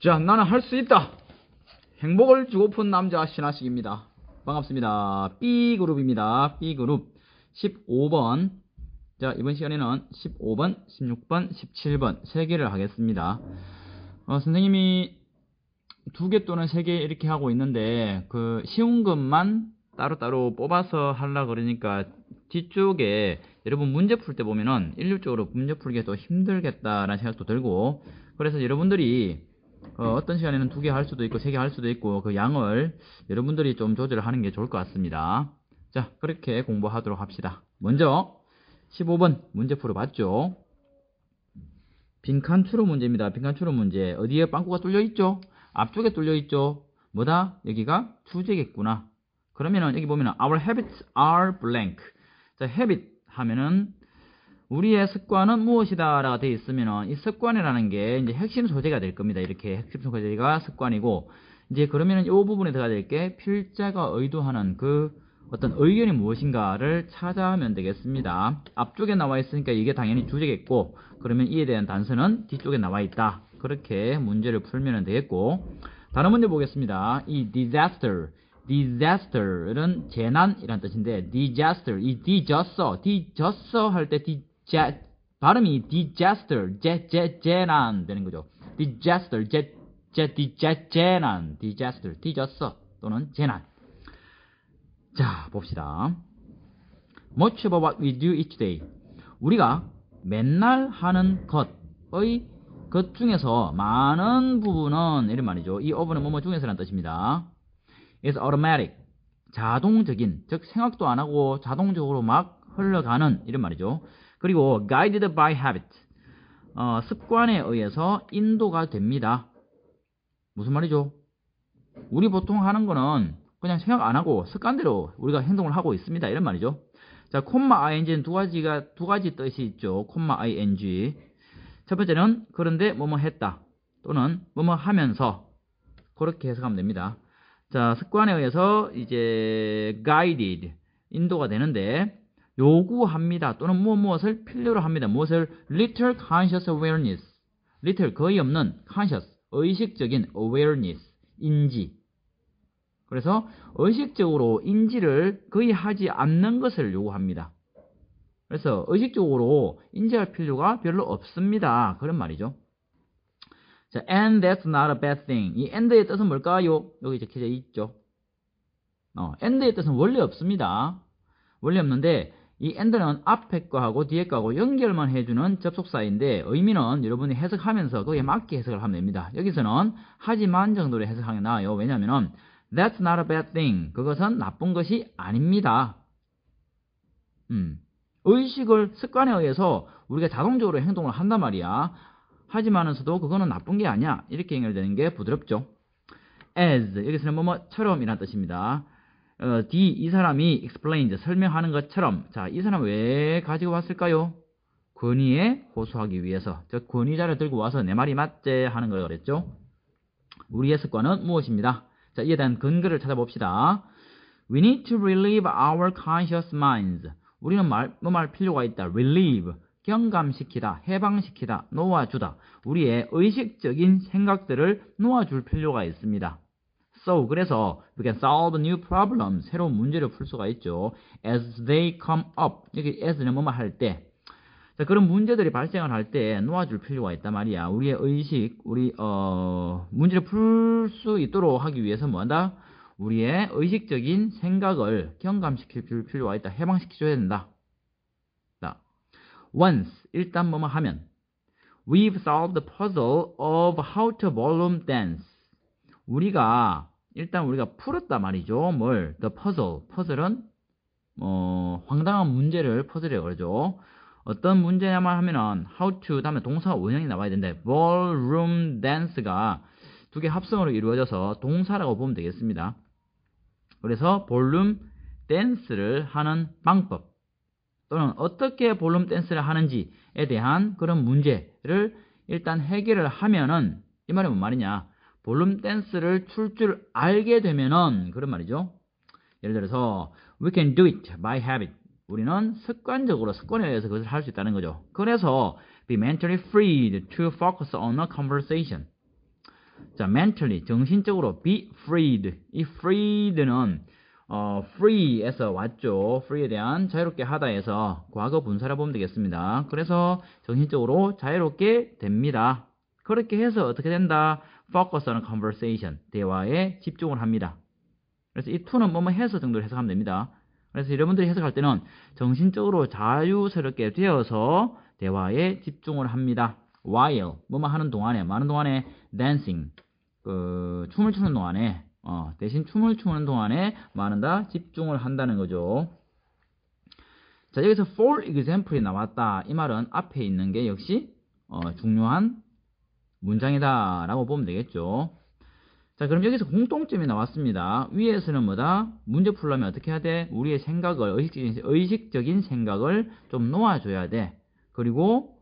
자, 나는 할 수 있다. 행복을 주고픈 남자 신하식입니다. 반갑습니다. B그룹입니다. B그룹 15번. 자, 이번 시간에는 15번, 16번, 17번 3개를 하겠습니다. 선생님이 2개 또는 3개 이렇게 하고 있는데 그 쉬운 것만 따로따로 뽑아서 하려 그러니까 뒤쪽에 여러분 문제 풀 때 보면은 일률적으로 문제 풀기가 또 힘들겠다라는 생각도 들고, 그래서 여러분들이 어떤 시간에는 2개 할 수도 있고 3개 할 수도 있고 그 양을 여러분들이 좀 조절을 하는 게 좋을 것 같습니다. 자, 그렇게 공부하도록 합시다. 먼저 15번 문제 풀어봤죠. 빈칸 추론 문제입니다. 빈칸 추론 문제. 어디에 빵꾸가 뚫려 있죠? 앞쪽에 뚫려 있죠? 뭐다? 여기가 주제겠구나. 그러면은 여기 보면은 our habits are blank. 자, habit 하면은 우리의 습관은 무엇이다 라고 되어 있으면은 이 습관이라는 게 이제 핵심 소재가 될 겁니다. 이렇게 핵심 소재가 습관이고, 이제 그러면은 이 부분에 들어가야 될 게 필자가 의도하는 그 어떤 의견이 무엇인가를 찾아하면 되겠습니다. 앞쪽에 나와 있으니까 이게 당연히 주제겠고, 그러면 이에 대한 단서는 뒤쪽에 나와 있다. 그렇게 문제를 풀면 되겠고, 다른 문제 보겠습니다. 이 disaster는 재난이란 뜻인데, disaster, 이 뒤졌어 할 때 발음이 disaster, 재난 되는 거죠. disaster, 재난, disaster, 뒤졌어 또는 재난. 자, 봅시다. Much of what we do each day. 우리가 맨날 하는 것의 것 중에서 많은 부분은 이런 말이죠. 이 of는 뭐뭐 중에서라는 뜻입니다. is automatic. 자동적인, 즉 생각도 안 하고 자동적으로 막 흘러가는 이런 말이죠. 그리고 guided by habit. 습관에 의해서 인도가 됩니다. 무슨 말이죠? 우리 보통 하는 거는 그냥 생각 안 하고 습관대로 우리가 행동을 하고 있습니다. 이런 말이죠. 자, 콤마 ing는 두 가지 뜻이 있죠. 콤마 ing. 첫 번째는 그런데 뭐뭐 했다 또는 뭐뭐 하면서, 그렇게 해석하면 됩니다. 자, 습관에 의해서 이제 guided, 인도가 되는데 요구합니다 또는 무엇을 필요로 합니다. 무엇을? little conscious awareness. little 거의 없는, conscious 의식적인, awareness 인지. 그래서 의식적으로 인지를 거의 하지 않는 것을 요구합니다. 그래서 의식적으로 인지할 필요가 별로 없습니다. 그런 말이죠. 자, and that's not a bad thing. 이 and의 뜻은 뭘까요? 여기 적혀져 있죠. and의 뜻은 원래 없습니다. 원래 없는데 이 and는 앞에 거하고 뒤에 거하고 연결만 해주는 접속사인데 의미는 여러분이 해석하면서 거기에 맞게 해석을 하면 됩니다. 여기서는 하지만 정도로 해석하는 게 나아요. 왜냐하면 that's not a bad thing. 그것은 나쁜 것이 아닙니다. 의식을 습관에 의해서 우리가 자동적으로 행동을 한단 말이야. 하지만서도 그거는 나쁜 게 아니야. 이렇게 연결되는 게 부드럽죠. as 여기서는 뭐뭐처럼 이란 뜻입니다. 이 사람이 explains 설명하는 것처럼. 자, 이 사람 왜 가지고 왔을까요? 권위에 호소하기 위해서. 즉 권위자를 들고 와서 내 말이 맞지 하는 걸 그랬죠. 우리의 습관은 무엇입니다? 자, 이에 대한 근거를 찾아봅시다. We need to relieve our conscious minds. 우리는 말 필요가 있다. relieve 경감시키다, 해방시키다, 놓아주다. 우리의 의식적인 생각들을 놓아줄 필요가 있습니다. So, 그래서 we can solve new problems. 새로운 문제를 풀 수가 있죠. As they come up. 여기 as는 뭐뭐 할 때. 자, 그런 문제들이 발생을 할 때 놓아줄 필요가 있단 말이야. 우리의 의식, 문제를 풀 수 있도록 하기 위해서 뭐한다? 우리의 의식적인 생각을 경감시킬 필요가 있다. 해방시켜줘야 된다. 자, once, 일단 뭐뭐 하면. We've solved the puzzle of how to ballroom dance. 우리가 풀었다 말이죠. 뭘? The puzzle. 퍼즐은 황당한 문제를 퍼즐이라고 그러죠. 어떤 문제냐만 하면은 how to 다음에 동사 원형이 나와야 된다. ballroom dance가 두 개 합성으로 이루어져서 동사라고 보면 되겠습니다. 그래서 ballroom dance를 하는 방법 또는 어떻게 ballroom dance를 하는지에 대한 그런 문제를 일단 해결을 하면은, 이 말이 뭔 말이냐? 볼룸 댄스를 출 줄 알게 되면은 그런 말이죠. 예를 들어서 we can do it by habit. 우리는 습관적으로 습관에 의해서 그것을 할 수 있다는 거죠. 그래서 be mentally freed to focus on a conversation. 자, mentally, 정신적으로 be freed. 이 freed는 free에서 왔죠. free에 대한 자유롭게 하다에서 과거 분사를 보면 되겠습니다. 그래서 정신적으로 자유롭게 됩니다. 그렇게 해서 어떻게 된다? focus on conversation. 대화에 집중을 합니다. 그래서 이 to는 뭐뭐 해서 정도로 해석하면 됩니다. 그래서 여러분들이 해석할 때는 정신적으로 자유스럽게 되어서 대화에 집중을 합니다. while 뭐뭐 하는 동안에 많은 동안에 dancing 춤을 추는 동안에 대신 춤을 추는 동안에 많은 집중을 한다는 거죠. 자, 여기서 for example이 나왔다. 이 말은 앞에 있는 게 역시 중요한 문장이다 라고 보면 되겠죠. 자, 그럼 여기서 공통점이 나왔습니다. 위에서는 뭐다? 문제 풀려면 어떻게 해야 돼? 우리의 생각을, 의식적인 생각을 좀 놓아줘야 돼. 그리고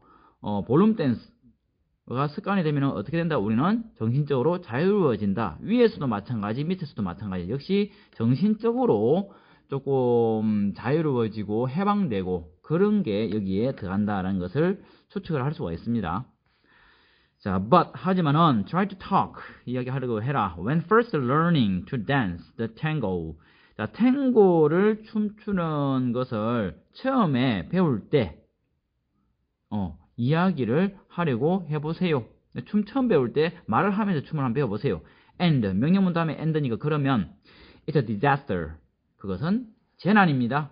볼륨 댄스가 습관이 되면 어떻게 된다? 우리는 정신적으로 자유로워진다. 위에서도 마찬가지, 밑에서도 마찬가지. 역시 정신적으로 조금 자유로워지고 해방되고 그런 게 여기에 들어간다라는 것을 추측을 할 수가 있습니다. 자, but 하지만은 try to talk 이야기하려고 해라. When first learning to dance the tango. 자, 탱고를 춤추는 것을 처음에 배울 때 이야기를 하려고 해보세요. 춤 처음 배울 때 말을 하면서 춤을 한번 배워보세요. And 명령문 다음에 and니까 그러면 it's a disaster. 그것은 재난입니다.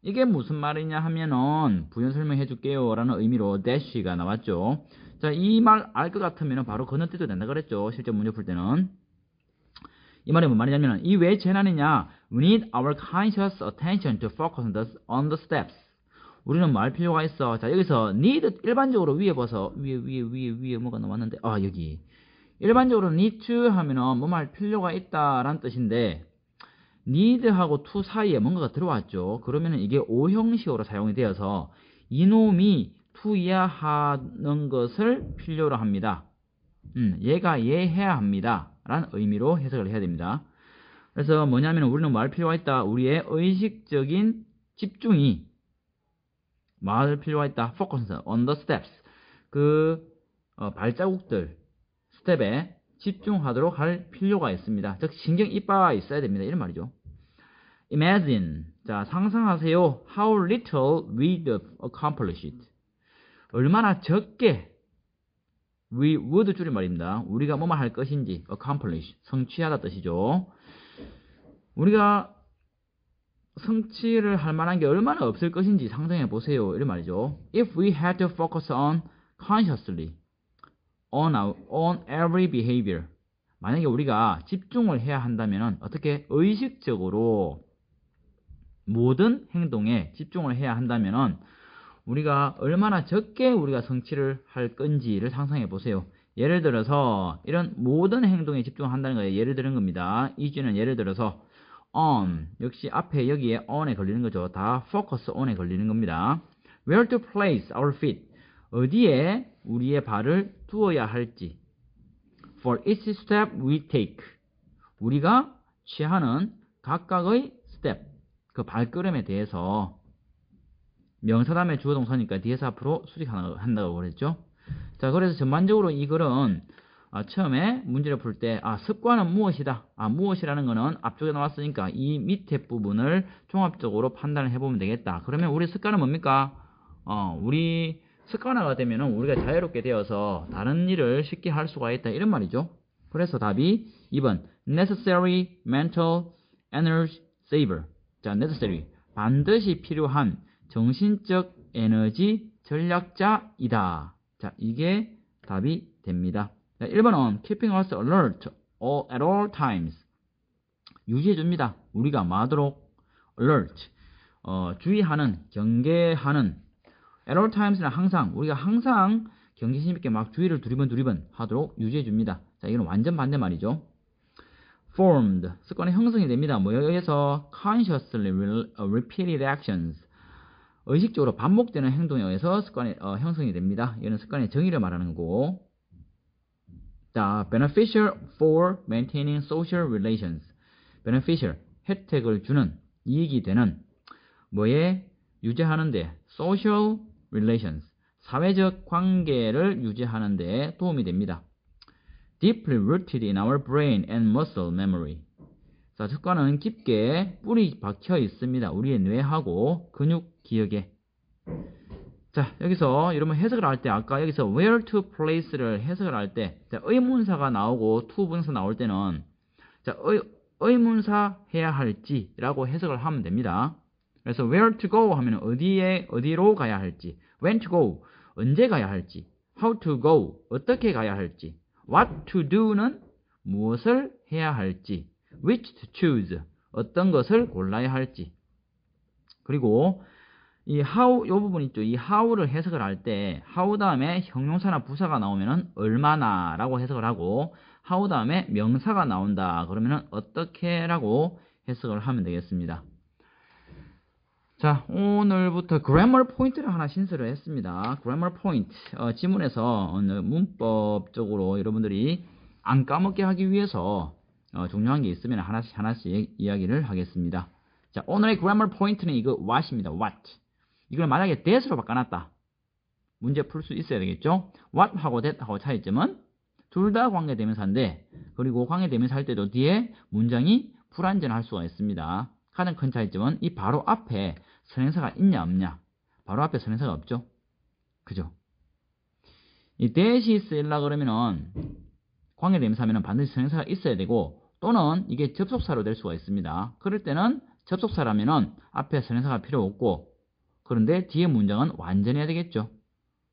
이게 무슨 말이냐 하면은 부연 설명해 줄게요 라는 의미로 dash가 나왔죠. 자, 이 말 알 것 같으면 바로 건너뛰어도 된다 그랬죠. 실제 문제 풀 때는. 이 말이 뭔 말이냐면 이 왜 재난이냐? We need our conscious attention to focus on the steps. 우리는 뭐 할 필요가 있어. 자, 여기서 need 일반적으로 위에 봐서 위에 뭐가 나왔는데 여기 일반적으로 need to 하면은 뭐 할 필요가 있다라는 뜻인데 need하고 to 사이에 뭔가가 들어왔죠. 그러면은 이게 오형식으로 사용이 되어서 이놈이 to야 하는 것을 필요로 합니다. 얘가 해야 합니다. 라는 의미로 해석을 해야 됩니다. 그래서 뭐냐면 우리는 뭐 할 필요가 있다. 우리의 의식적인 집중이 뭐 할 필요가 있다. focus on the steps. 발자국들, 스텝에 집중하도록 할 필요가 있습니다. 즉 신경 이빠가 있어야 됩니다. 이런 말이죠. Imagine. 자, 상상하세요. How little we would accomplish it. 얼마나 적게 we would 줄임말입니다. 우리가 뭐만 할 것인지 accomplish. 성취하다 뜻이죠. 우리가 성취를 할 만한 게 얼마나 없을 것인지 상상해 보세요. 이런 말이죠. If we had to focus on consciously on every behavior. 만약에 우리가 집중을 해야 한다면 어떻게 의식적으로 모든 행동에 집중을 해야 한다면 우리가 얼마나 적게 우리가 성취를 할 건지를 상상해 보세요. 예를 들어서 이런 모든 행동에 집중한다는 거예요. 예를 드는 겁니다. 이주는 예를 들어서 on 역시 앞에 여기에 on에 걸리는 거죠. 다 focus on에 걸리는 겁니다. Where to place our feet. 어디에 우리의 발을 두어야 할지. For each step we take. 우리가 취하는 각각의 step. 그 발걸음에 대해서 명사 다음에 주어 동사니까 뒤에서 앞으로 수직한다고 그랬죠. 자, 그래서 전반적으로 이 글은 처음에 문제를 풀 때 습관은 무엇이다. 무엇이라는 거는 앞쪽에 나왔으니까 이 밑에 부분을 종합적으로 판단을 해보면 되겠다. 그러면 우리 습관은 뭡니까? 우리 습관화가 되면 우리가 자유롭게 되어서 다른 일을 쉽게 할 수가 있다. 이런 말이죠. 그래서 답이 2번 necessary mental energy saver. 자, necessary 반드시 필요한 정신적 에너지 전략자이다. 자, 이게 답이 됩니다. 자, 1번은 keeping us alert at all times. 유지해줍니다. 우리가 뭐하도록? alert. 주의하는, 경계하는. at all times는 항상, 우리가 항상 경계심 있게 막 주의를 두리번 하도록 유지해줍니다. 자, 이건 완전 반대 말이죠. formed. 습관의 형성이 됩니다. 여기서 consciously repeated actions. 의식적으로 반복되는 행동에 의해서 습관이 형성이 됩니다. 이거는 습관의 정의를 말하는 거고. 자, beneficial for maintaining social relations. beneficial, 혜택을 주는, 이익이 되는, 뭐에 유지하는데, social relations, 사회적 관계를 유지하는 데 도움이 됩니다. deeply rooted in our brain and muscle memory. 자, 습관은 깊게 뿌리 박혀 있습니다. 우리의 뇌하고 근육 기억에. 자, 여기서 여러분 해석을 할 때 아까 여기서 where to place를 해석을 할 때 의문사가 나오고 to 분사 나올 때는 자, 의문사 해야 할지라고 해석을 하면 됩니다. 그래서 where to go 하면 어디로 가야 할지, when to go 언제 가야 할지, how to go 어떻게 가야 할지, what to do는 무엇을 해야 할지, which to choose 어떤 것을 골라야 할지. 그리고 이 how 요 부분 있죠. 이 how를 해석을 할 때 how 다음에 형용사나 부사가 나오면은 얼마나라고 해석을 하고 how 다음에 명사가 나온다 그러면은 어떻게라고 해석을 하면 되겠습니다. 자, 오늘부터 grammar 포인트를 하나 신설을 했습니다. grammar point 지문에서 문법적으로 여러분들이 안 까먹게 하기 위해서 중요한 게 있으면 하나씩 이야기를 하겠습니다. 자, 오늘의 grammar 포인트는 이거 what입니다. what. 이걸 만약에 that으로 바꿔놨다. 문제 풀 수 있어야 되겠죠? what하고 that하고 차이점은 둘 다 관계대명사인데 그리고 관계대명사 할 때도 뒤에 문장이 불완전할 수가 있습니다. 가장 큰 차이점은 이 바로 앞에 선행사가 있냐 없냐. 바로 앞에 선행사가 없죠. 그죠? 이 that이 쓰이려 그러면은 관계대명사면은 반드시 선행사가 있어야 되고 또는 이게 접속사로 될 수가 있습니다. 그럴 때는 접속사라면은 앞에 선행사가 필요 없고 그런데 뒤에 문장은 완전해야 되겠죠.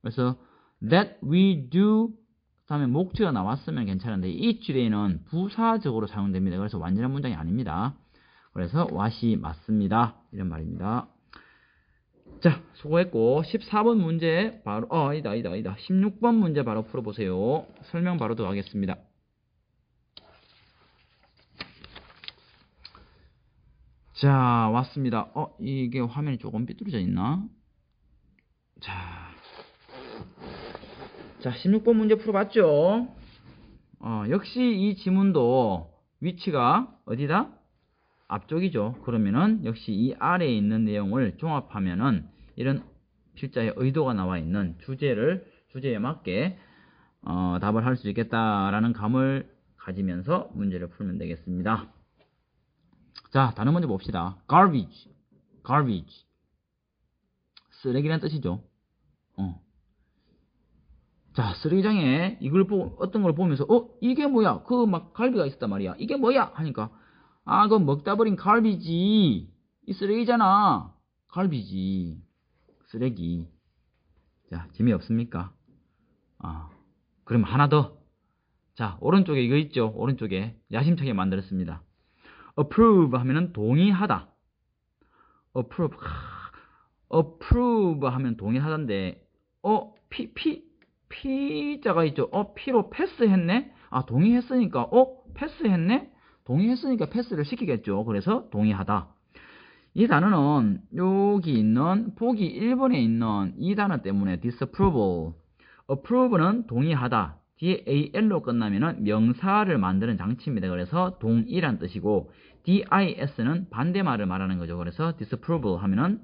그래서 that we do 다음에 목적어가 나왔으면 괜찮은데 이 주제는 부사적으로 사용됩니다. 그래서 완전한 문장이 아닙니다. 그래서 what이 맞습니다. 이런 말입니다. 자, 수고했고 14번 문제 바로 아니다. 16번 문제 바로 풀어보세요. 설명 바로 들어가겠습니다. 자, 왔습니다. 이게 화면이 조금 삐뚤어져 있나? 자, 16번 문제 풀어봤죠? 역시 이 지문도 위치가 어디다? 앞쪽이죠. 그러면은 역시 이 아래에 있는 내용을 종합하면은 이런 필자의 의도가 나와 있는 주제에 맞게 답을 할 수 있겠다라는 감을 가지면서 문제를 풀면 되겠습니다. 자, 단어 먼저 봅시다. garbage. 쓰레기란 뜻이죠. 자, 쓰레기장에 이걸 보고 어떤 걸 보면서 이게 뭐야? 그 막 갈비가 있었단 말이야. 이게 뭐야? 하니까 그거 먹다 버린 갈비지. 이 쓰레기잖아. 갈비지. 쓰레기. 자, 재미없습니까? 그럼 하나 더. 자, 오른쪽에 이거 있죠? 오른쪽에 야심차게 만들었습니다. approve 하면은 동의하다. approve 하면 동의하다인데 피자가 있죠. 피로 패스했네. 동의했으니까 패스했네. 동의했으니까 패스를 시키겠죠. 그래서 동의하다. 이 단어는 여기 있는 보기 1번에 있는 이 단어 때문에 disapproval. approve는 동의하다. 뒤에 al로 끝나면은 명사를 만드는 장치입니다. 그래서 동의란 뜻이고 dis는 반대말을 말하는 거죠. 그래서 disapproval 하면은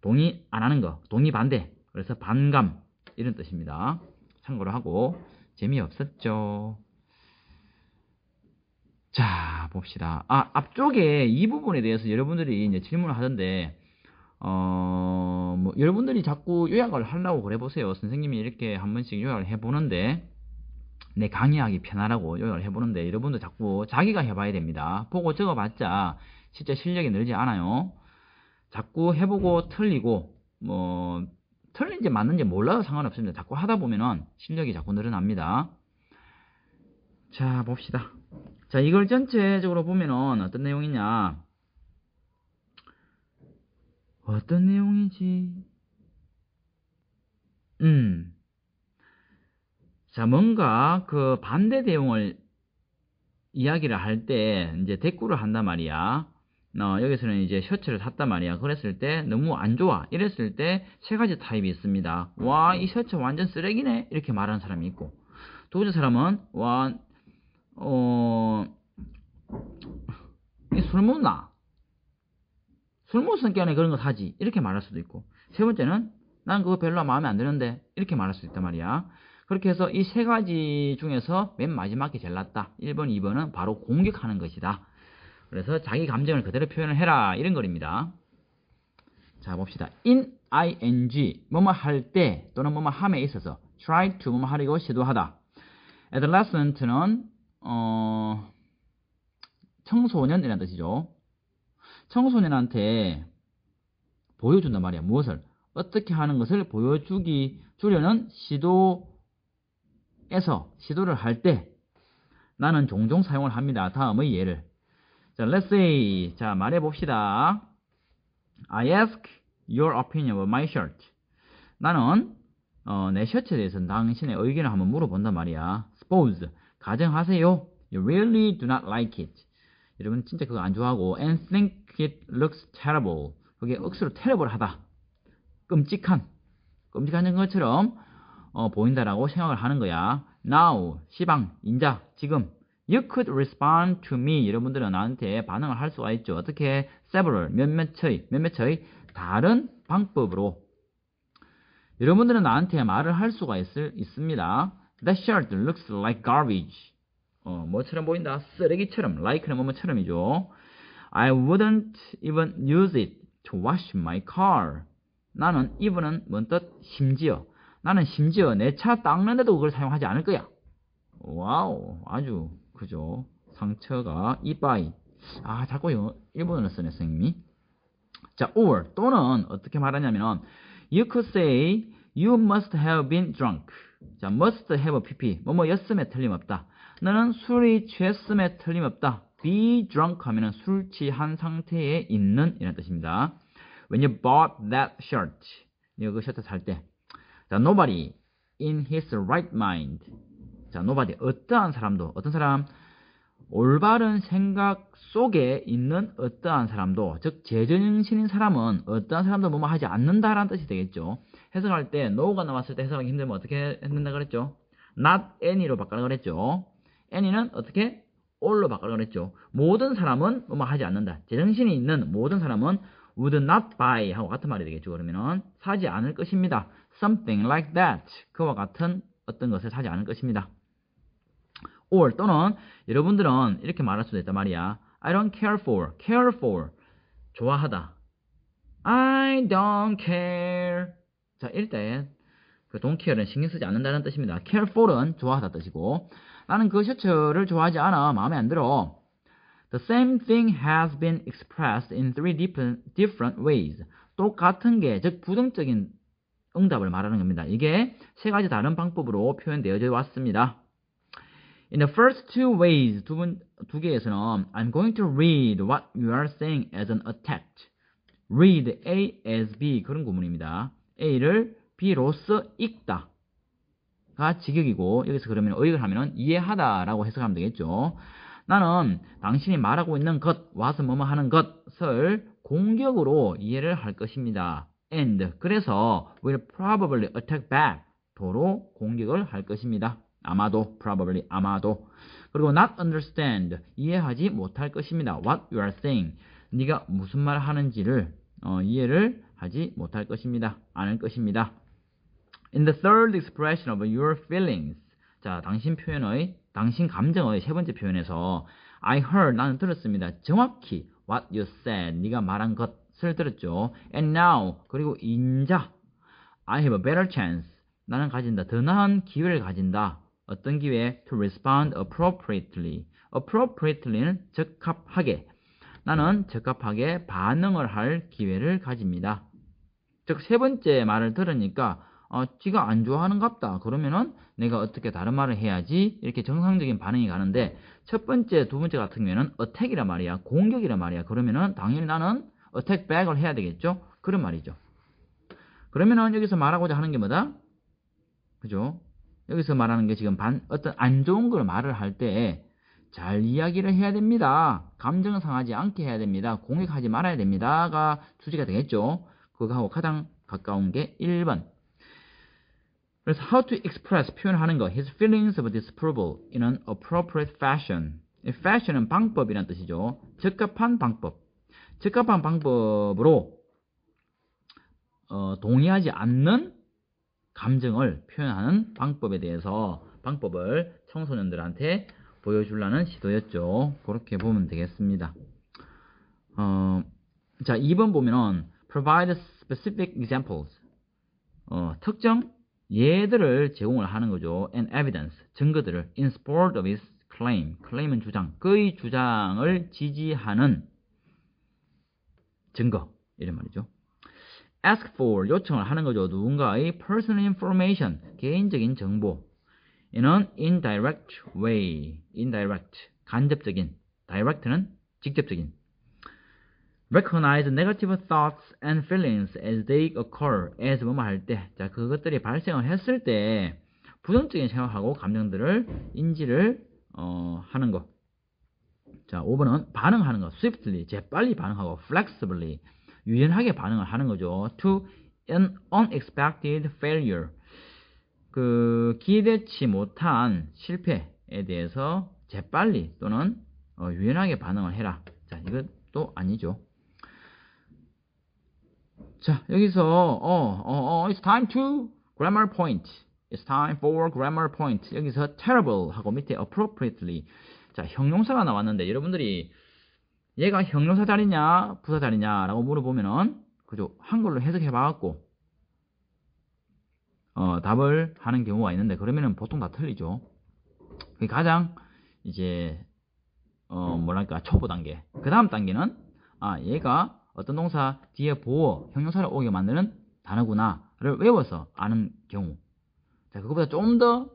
동의 안 하는 거, 동의 반대. 그래서 반감 이런 뜻입니다. 참고로 하고 재미없었죠. 자, 봅시다. 앞쪽에 이 부분에 대해서 여러분들이 이제 질문을 하던데 여러분들이 자꾸 요약을 하려고 그래 보세요. 선생님이 이렇게 한 번씩 요약을 해보는데 내 강의하기 편하라고 요약을 해보는데 여러분도 자꾸 자기가 해봐야 됩니다. 보고 적어봤자 진짜 실력이 늘지 않아요. 자꾸 해보고 틀리고 틀린지 맞는지 몰라도 상관없습니다. 자꾸 하다 보면은 실력이 자꾸 늘어납니다. 자, 봅시다. 자, 이걸 전체적으로 보면은 어떤 내용이냐? 어떤 내용이지? 자, 뭔가 그 반대 내용을 이야기를 할 때 이제 대꾸를 한단 말이야. 여기서는 이제 셔츠를 샀단 말이야. 그랬을 때 너무 안 좋아. 이랬을 때 세 가지 타입이 있습니다. 와, 이 셔츠 완전 쓰레기네. 이렇게 말하는 사람이 있고. 두 번째 사람은 와, 술 먹나? 술 먹으니까 그런 거 사지. 이렇게 말할 수도 있고. 세 번째는 난 그거 별로 마음에 안 드는데. 이렇게 말할 수 있단 말이야. 그렇게 해서 이 세 가지 중에서 맨 마지막이 제일 낫다. 1번, 2번은 바로 공격하는 것이다. 그래서 자기 감정을 그대로 표현을 해라. 이런 거입니다. 자, 봅시다. in ing, 뭐뭐 할 때 또는 뭐뭐 함에 있어서 try to 뭐뭐 하려고 시도하다. adolescent는 청소년이라는 뜻이죠. 청소년한테 보여준단 말이야. 무엇을? 어떻게 하는 것을 보여주려는 시도를 할 때 나는 종종 사용을 합니다. 다음의 예를. 자, let's say. 자, 말해봅시다. I ask your opinion about my shirt. 나는 내 셔츠에 대해서 당신의 의견을 한번 물어본단 말이야. Suppose. 가정하세요. You really do not like it. 여러분 진짜 그거 안 좋아하고 and think it looks terrible. 그게 억수로 terrible하다. 끔찍한 것처럼 보인다라고 생각을 하는 거야. Now, 시방, 인자, 지금. You could respond to me. 여러분들은 나한테 반응을 할 수가 있죠. 어떻게? Several, 몇몇의 다른 방법으로. 여러분들은 나한테 말을 할 수가 있습니다. That shirt looks like garbage. 뭐처럼 보인다? 쓰레기처럼. like는 뭐뭐처럼이죠. I wouldn't even use it to wash my car. 나는 even은 뭔 뜻? 심지어. 나는 심지어 내 차 닦는데도 그걸 사용하지 않을 거야. 와우, 아주 그죠. 상처가 이빠이. 아, 자꾸 일본어를 쓰네, 선생님이. 자, or 또는 어떻게 말하냐면 you could say you must have been drunk. 자, must have pp. 뭐뭐였음에 틀림없다. 너는 술이 취했음에 틀림없다. be drunk 하면은 술 취한 상태에 있는 이라는 뜻입니다. When you bought that shirt. 네가 그 셔츠 살 때. 자, nobody in his right mind. 자, nobody. 어떤 사람? 올바른 생각 속에 있는 어떠한 사람도, 즉 제정신인 사람은 어떠한 사람도 뭐뭐 하지 않는다라는 뜻이 되겠죠. 해석할 때 no가 나왔을 때 해석하기 힘들면 어떻게 했는다 그랬죠? not any로 바꾸라 그랬죠. any는 어떻게? all로 바꾸라 그랬죠. 모든 사람은 뭐뭐 하지 않는다. 제정신이 있는 모든 사람은 would not buy 하고 같은 말이 되겠죠. 그러면은 사지 않을 것입니다. something like that. 그와 같은 어떤 것을 사지 않을 것입니다. or 또는 여러분들은 이렇게 말할 수도 있단 말이야. I don't care for 좋아하다. I don't care. 자, 일단 그 don't care는 신경 쓰지 않는다는 뜻입니다. care for은 좋아하다 뜻이고, 나는 그 셔츠를 좋아하지 않아. 마음에 안 들어. The same thing has been expressed in three different ways. 똑같은 게, 즉 부정적인 응답을 말하는 겁니다. 이게 세 가지 다른 방법으로 표현되어져 왔습니다. In the first two ways, 두 개에서는 I'm going to read what you are saying as an attack. read A as B 그런 구문입니다. A를 B로서 읽다가 직역이고, 여기서 그러면 의역을 하면 이해하다라고 해석하면 되겠죠. 나는 당신이 말하고 있는 것, 와서 뭐뭐 하는 것을 공격으로 이해를 할 것입니다. And 그래서 will probably attack back. 도로 공격을 할 것입니다. 아마도, probably, 아마도. 그리고 not understand, 이해하지 못할 것입니다. what you are saying, 네가 무슨 말을 하는지를 이해를 하지 못할 것입니다. 않을 것입니다. In the third expression of your feelings, 자, 당신 감정의 세 번째 표현에서 I heard, 나는 들었습니다. 정확히 what you said, 네가 말한 것을 들었죠. And now, 그리고 인자 I have a better chance, 나는 가진다. 더 나은 기회를 가진다. 어떤 기회? To respond appropriately. appropriately는 적합하게. 나는 적합하게 반응을 할 기회를 가집니다. 즉, 세 번째 말을 들으니까 지가 안 좋아하는갑다. 그러면은 내가 어떻게 다른 말을 해야지, 이렇게 정상적인 반응이 가는데, 첫 번째, 두 번째 같은 경우에는 attack이란 말이야. 공격이란 말이야. 그러면은 당연히 나는 attack back을 해야 되겠죠. 그런 말이죠. 그러면은 여기서 말하고자 하는 게 뭐다? 그죠? 여기서 말하는 게 지금 어떤 안 좋은 걸 말을 할 때 잘 이야기를 해야 됩니다. 감정 상하지 않게 해야 됩니다. 공격하지 말아야 됩니다가 주제가 되겠죠. 그거하고 가장 가까운 게 1번. 그래서 how to express, 표현하는 거, his feelings of disapproval in an appropriate fashion. fashion은 방법이란 뜻이죠. 적합한 방법. 적합한 방법으로 동의하지 않는 감정을 표현하는 방법에 대해서 방법을 청소년들한테 보여주려는 시도였죠. 그렇게 보면 되겠습니다. 자, 2번 보면은 provide specific examples. 특정 예들을 제공을 하는 거죠. and evidence, 증거들을 in support of his claim. claim은 주장, 그의 주장을 지지하는 증거, 이런 말이죠. ask for, 요청을 하는 거죠. 누군가의 personal information, 개인적인 정보. in an indirect way. indirect, 간접적인. direct는 직접적인. recognize negative thoughts and feelings as they occur. as 뭐뭐 할 때. 자, 그것들이 발생을 했을 때 부정적인 생각하고 감정들을 인지를 하는 거. 자, 5번은 반응하는 거. swiftly, 재빨리 반응하고 flexibly, 유연하게 반응을 하는 거죠. to an unexpected failure. 그 기대치 못한 실패에 대해서 재빨리 또는 유연하게 반응을 해라. 자, 이것도 아니죠. 자, 여기서 it's time to grammar point. It's time for grammar point. 여기서 terrible 하고 밑에 appropriately. 자, 형용사가 나왔는데 여러분들이 얘가 형용사 자리냐 부사 자리냐 라고 물어보면은 그죠? 한글로 해석해 봐갖고 답을 하는 경우가 있는데 그러면은 보통 다 틀리죠. 그게 가장 이제 뭐랄까 초보 단계. 그 다음 단계는 얘가 어떤 동사 뒤에 보어 형용사를 오게 만드는 단어구나를 외워서 아는 경우. 자, 그거보다 좀 더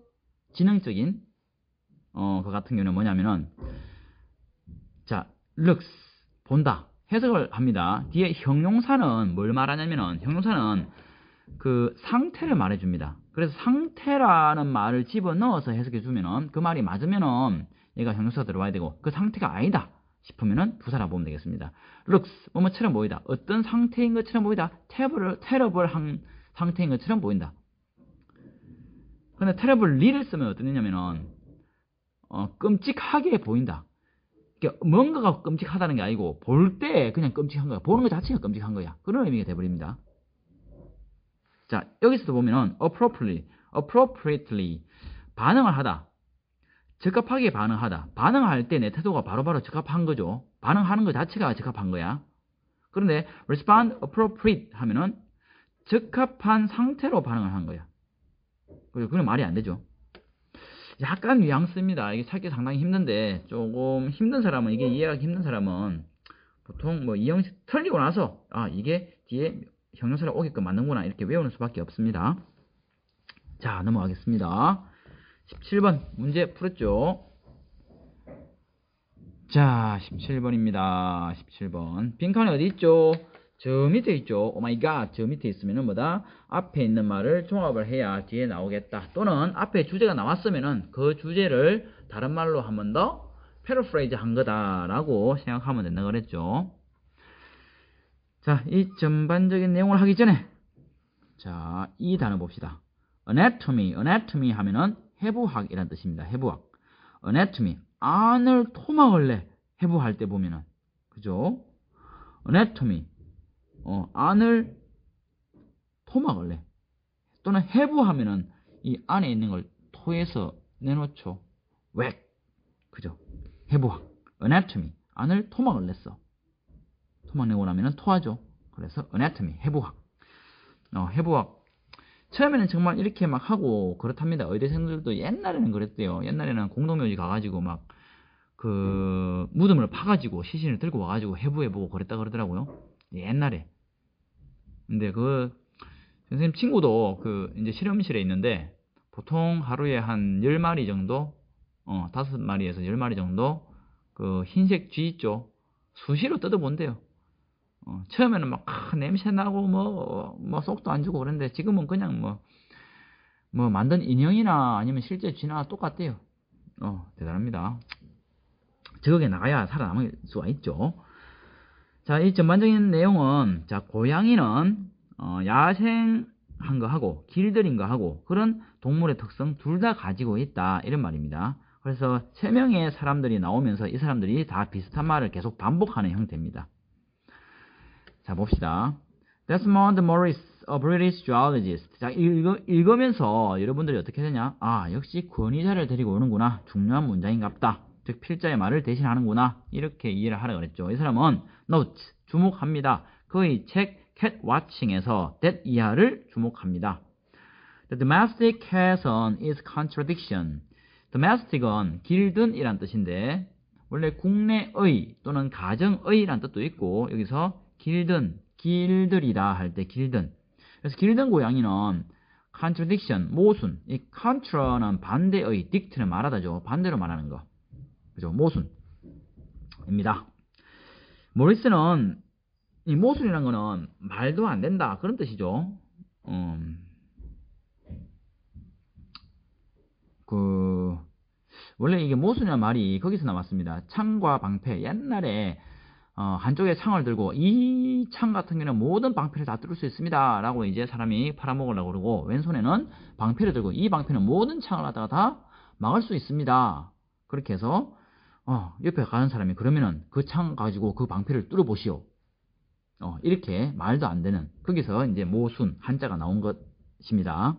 지능적인 그 같은 경우는 뭐냐면은 자, looks 본다 해석을 합니다. 뒤에 형용사는 뭘 말하냐면은 형용사는 그 상태를 말해줍니다. 그래서 상태라는 말을 집어넣어서 해석해주면은 그 말이 맞으면은 얘가 형용사가 들어와야 되고 그 상태가 아니다 싶으면은 부사라 보면 되겠습니다. looks 뭐뭐처럼 보이다. 어떤 상태인 것처럼 보이다. terrible한 상태인 것처럼 보인다. 근데 terribly를 쓰면 어떠냐면은 끔찍하게 보인다. 그러니까 뭔가가 끔찍하다는 게 아니고 볼 때 그냥 끔찍한 거야. 보는 것 자체가 끔찍한 거야. 그런 의미가 돼버립니다. 자, 여기서도 보면은 appropriately 반응을 하다. 적합하게 반응하다. 반응할 때 내 태도가 바로바로 적합한 거죠. 반응하는 것 자체가 적합한 거야. 그런데 respond appropriate 하면은 적합한 상태로 반응을 한 거야. 그건 말이 안 되죠. 약간 뉘앙스입니다. 이게 찾기 상당히 힘든데 조금 힘든 사람은 이게 이해하기 힘든 사람은 보통 뭐 이 형식 틀리고 나서 이게 뒤에 형용사를 오게끔 만든구나 이렇게 외우는 수밖에 없습니다. 자, 넘어가겠습니다. 17번 문제 풀었죠? 자, 17번입니다. 17번 빈칸이 어디 있죠? 저 밑에 있죠. 오 마이 갓, 저 밑에 있으면은 뭐다? 앞에 있는 말을 종합을 해야 뒤에 나오겠다. 또는 앞에 주제가 나왔으면은 그 주제를 다른 말로 한 번 더 패러프레이즈 한 거다라고 생각하면 된다 그랬죠. 자, 이 전반적인 내용을 하기 전에 자, 이 단어 봅시다. anatomy 하면은 해부학이라는 뜻입니다. 해부학. anatomy 안을 토막을 내 해부할 때 보면은 그죠? anatomy 안을 토막을 내 또는 해부하면은 이 안에 있는 걸 토해서 내놓죠. 웩 그죠? 해부학 anatomy 안을 토막을 냈어. 토막 내고 나면은 토하죠. 그래서 anatomy 해부학 해부학 처음에는 정말 이렇게 막 하고 그렇답니다. 의대생들도 옛날에는 그랬대요. 옛날에는 공동묘지 가가지고 막 그 무덤을 파가지고 시신을 들고 와가지고 해부해보고 그랬다 그러더라고요. 옛날에. 근데 그 선생님 친구도 그 이제 실험실에 있는데 보통 하루에 한 10마리 정도 5마리에서 10마리 정도 그 흰색 쥐 있죠. 수시로 뜯어본대요. 처음에는 막 냄새 나고 뭐 속도 안 주고 그런데 지금은 그냥 뭐 만든 인형이나 아니면 실제 쥐나 똑같대요. 대단합니다. 저게 나가야 살아남을 수가 있죠. 자, 이 전반적인 내용은 자, 고양이는 야생한 거 하고 길들인 거 하고 그런 동물의 특성 둘 다 가지고 있다 이런 말입니다. 그래서 3명의 사람들이 나오면서 이 사람들이 다 비슷한 말을 계속 반복하는 형태입니다. 자, 봅시다. Desmond Morris a British geologist. 자, 읽으면서 여러분들이 어떻게 되냐? 아, 역시 권위자를 데리고 오는구나. 중요한 문장인갑다. 즉, 필자의 말을 대신하는구나. 이렇게 이해를 하라 그랬죠. 이 사람은 note, 주목합니다. 그의 책 cat watching에서 that 이하를 주목합니다. The domestic hazon is contradiction. domestic은 길든 이란 뜻인데 원래 국내의 또는 가정의 란 뜻도 있고 여기서 길든, 길들이다 할 때 길든. 그래서 길든 고양이는 contradiction, 모순. 이 contra는 반대의, dict는 말하다죠. 반대로 말하는 거. 그죠? 모순입니다. 모리스는 이 모순이라는 거는 말도 안 된다. 그런 뜻이죠. 원래 이게 모순이라는 말이 거기서 나왔습니다. 창과 방패. 옛날에 한쪽에 창을 들고 이 창 같은 경우는 모든 방패를 다 뚫을 수 있습니다 라고 이제 사람이 팔아먹으려고 그러고 왼손에는 방패를 들고 이 방패는 모든 창을 갖다가 다 막을 수 있습니다. 그렇게 해서 옆에 가는 사람이 그러면은 그 창 가지고 그 방패를 뚫어보시오. 이렇게 말도 안 되는 거기서 이제 모순 한자가 나온 것입니다.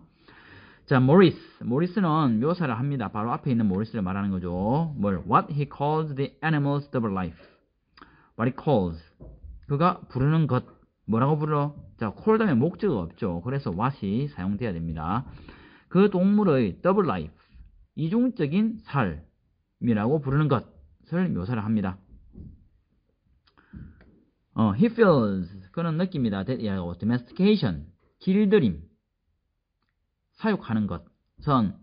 자, 모리스는 묘사를 합니다. 바로 앞에 있는 모리스를 말하는 거죠. What he calls the animal's double life. What he calls. 그가 부르는 것. 뭐라고 불러? 자, call 다음에 목적어가 없죠. 그래서 what이 사용돼야 됩니다. 그 동물의 double life. 이중적인 삶이라고 부르는 것을 묘사를 합니다. He feels. 그는 느낍니다. that domestication. 길들임. 사육하는 것은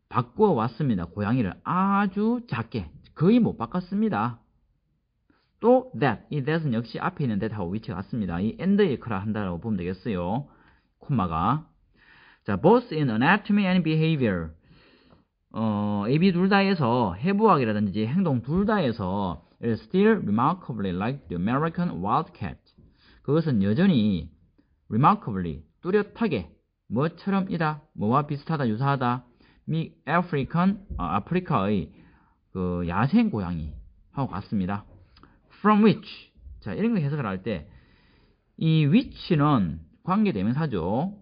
바꾸어 왔습니다. 고양이를 아주 작게 거의 못 바꿨습니다. 또 that, 이 that은 역시 앞에 있는 that하고 위치가 같습니다. 이 and의 역할을 한다고 보면 되겠어요. 콤마가. 자, both in anatomy and behavior. A, B 둘 다에서 해부학이라든지 행동 둘 다에서 still remarkably like the American wildcat. 그것은 여전히 remarkably 뚜렷하게 뭐처럼이다, 뭐와 비슷하다, 유사하다, 아프리카의 그 야생 고양이 하고 같습니다. From which, 자 이런 거 해석을 할 때 이 which는 관계대명사죠.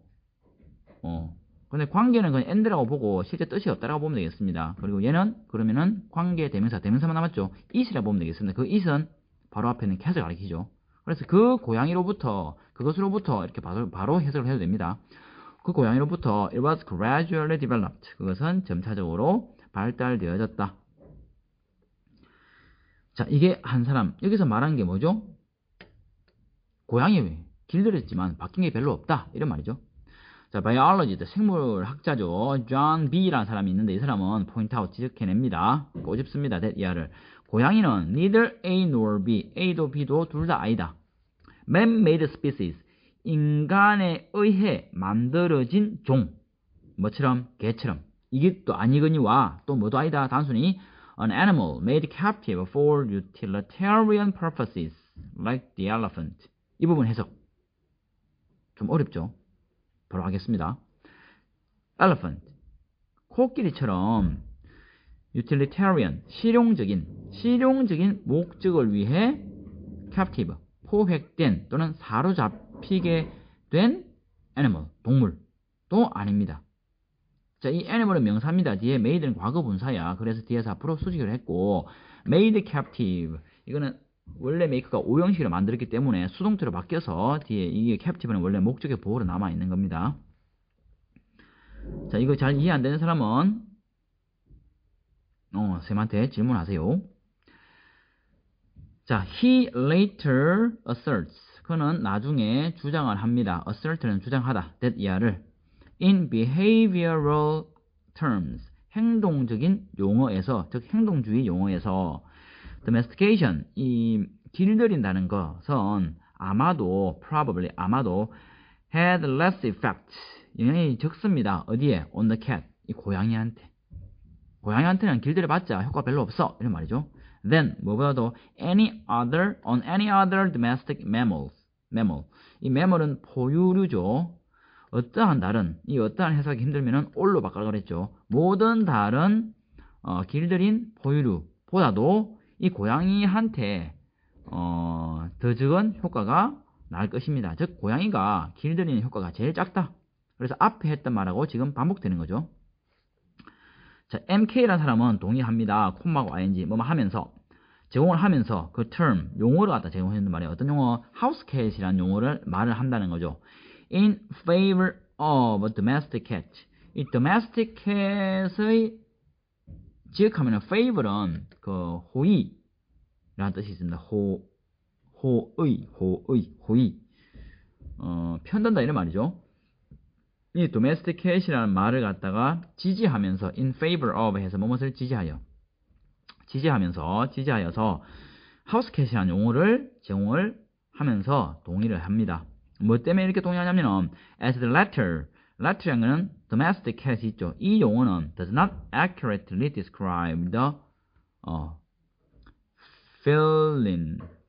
근데 관계는 그냥 and라고 보고 실제 뜻이 없다라고 보면 되겠습니다. 그리고 얘는 그러면은 관계대명사, 대명사만 남았죠. it이라고 보면 되겠습니다. 그 it은 바로 앞에 있는 cat을 가리키죠. 그래서 그 고양이로부터, 그것으로부터 이렇게 바로 해석을 해도 됩니다. 그 고양이로부터 it was gradually developed. 그것은 점차적으로 발달되어졌다. 자, 이게 한 사람. 여기서 말한 게 뭐죠? 고양이 길들였지만 바뀐 게 별로 없다. 이런 말이죠. 자, biologist, 생물학자죠. John B라는 사람이 있는데 이 사람은 point out, 지적해냅니다. 꼬집습니다. 이하를. 고양이는 neither A nor B. A도 B도 둘 다 아니다. Man-made species. 인간에 의해 만들어진 종. 뭐처럼? 개처럼. 이게 또 아니거니와 또 뭐도 아니다. 단순히 an animal made captive for utilitarian purposes like the elephant. 이 부분 해석 좀 어렵죠? 바로 하겠습니다. elephant. 코끼리처럼 utilitarian, 실용적인 목적을 위해 captive, 포획된 또는 사로잡히게 된 animal, 동물도 아닙니다. 자, 이 animal은 명사입니다. 뒤에 made는 과거 분사야. 그래서 뒤에서 앞으로 수식을 했고 made captive, 이거는 원래 make가 오형식으로 만들었기 때문에 수동태로 바뀌어서 뒤에 이게 captive는 원래 목적의 보호로 남아있는 겁니다. 자, 이거 잘 이해 안 되는 사람은 쌤한테 질문하세요. 자, he later asserts. 그는 나중에 주장을 합니다. assert는 주장하다. that 이하를 in behavioral terms. 행동적인 용어에서, 즉 행동주의 용어에서 domestication, 이 길들인다는 것은 아마도, probably, 아마도 had less effect. 영향이 적습니다. 어디에? on the cat. 이 고양이한테. 고양이한테는 길들여봤자 효과 별로 없어. 이런 말이죠. Then, 뭐보다도 on any other domestic mammal. 이 mammal은 포유류죠. 어떠한 다른, 이 어떠한 해석이 힘들면은 all로 바꾸라고 그랬죠. 모든 다른 길들인 포유류보다도 이 고양이한테 더 적은 효과가 나을 것입니다. 즉 고양이가 길들이는 효과가 제일 작다. 그래서 앞에 했던 말하고 지금 반복되는 거죠. 자, MK라는 사람은 동의합니다. 콤마고 ing 뭐뭐 하면서 제공을 하면서 그 term 용어를 갖다 제공했는 말이에요. 어떤 용어? house cat이라는 용어를 말을 한다는 거죠. In favor of a domestic cat. 이 domestic cat의 지역하면 favor은 그 호의라는 뜻이 있습니다. 호의. 편단다 이런 말이죠. 이 domestic cat이라는 말을 갖다가 지지하면서 in favor of 해서 무엇을 지지하여서 house cat이라는 용어를 제공을 하면서 동의를 합니다. 뭐 때문에 이렇게 동의하냐면은 as the latter라는 거는 domestic cat이 있죠. 이 용어는 does not accurately describe the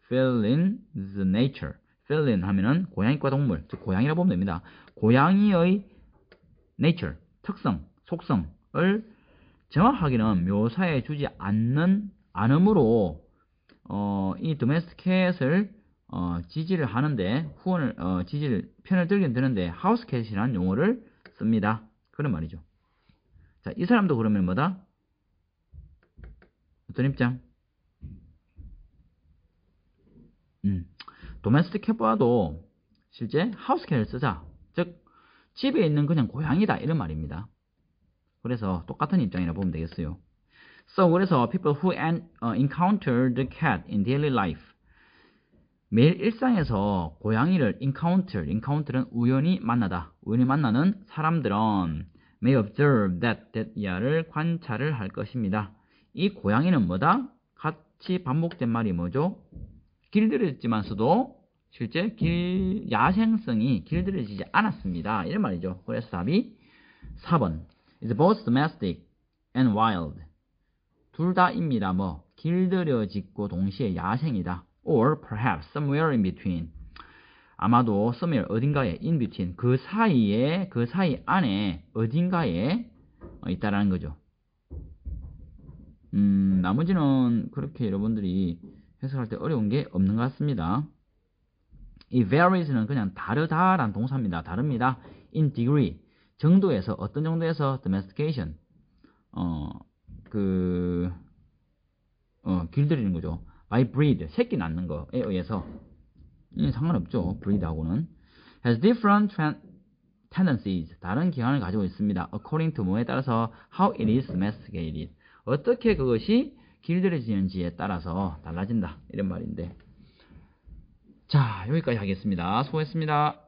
feline's nature. feline 하면은 고양이과 동물, 즉 고양이라 보면 됩니다. 고양이의 nature, 특성, 속성을 정확하게는 묘사해 주지 않으므로 이 domestic cat을 지지를 하는데 편을 들긴 드는데 house cat이라는 용어를 씁니다. 그런 말이죠. 자, 이 사람도 그러면 뭐다? 어떤 입장? domestic cat보다도 실제 house cat을 쓰자. 즉 집에 있는 그냥 고양이다 이런 말입니다. 그래서 똑같은 입장이라 보면 되겠어요. So 그래서 people who encounter the cat in daily life 매일 일상에서 고양이를 encounter는 우연히 만나는 사람들은 may observe that 야를 관찰을 할 것입니다. 이 고양이는 뭐다? 같이 반복된 말이 뭐죠? 길들여지만서도 실제 야생성이 길들여지지 않았습니다. 이런 말이죠. 그래서 답이 4번 is both domestic and wild. 둘 다입니다. 길들여지고 동시에 야생이다. Or perhaps somewhere in between. 아마도 somewhere 어딘가에 in between 그 사이 안에 어딘가에 있다라는 거죠. 나머지는 그렇게 여러분들이 해석할 때 어려운 게 없는 것 같습니다. 이 varies는 그냥 다르다라는 동사입니다. 다릅니다. in degree 정도에서 어떤 정도에서 domestication 길들이는 거죠. by breed 새끼 낳는 거에 의해서 상관없죠. breed하고는 has different tendencies 다른 기관을 가지고 있습니다. according to 뭐에 따라서 how it is domesticated 어떻게 그것이 길들여지는지에 따라서 달라진다 이런 말인데 자 여기까지 하겠습니다. 수고했습니다.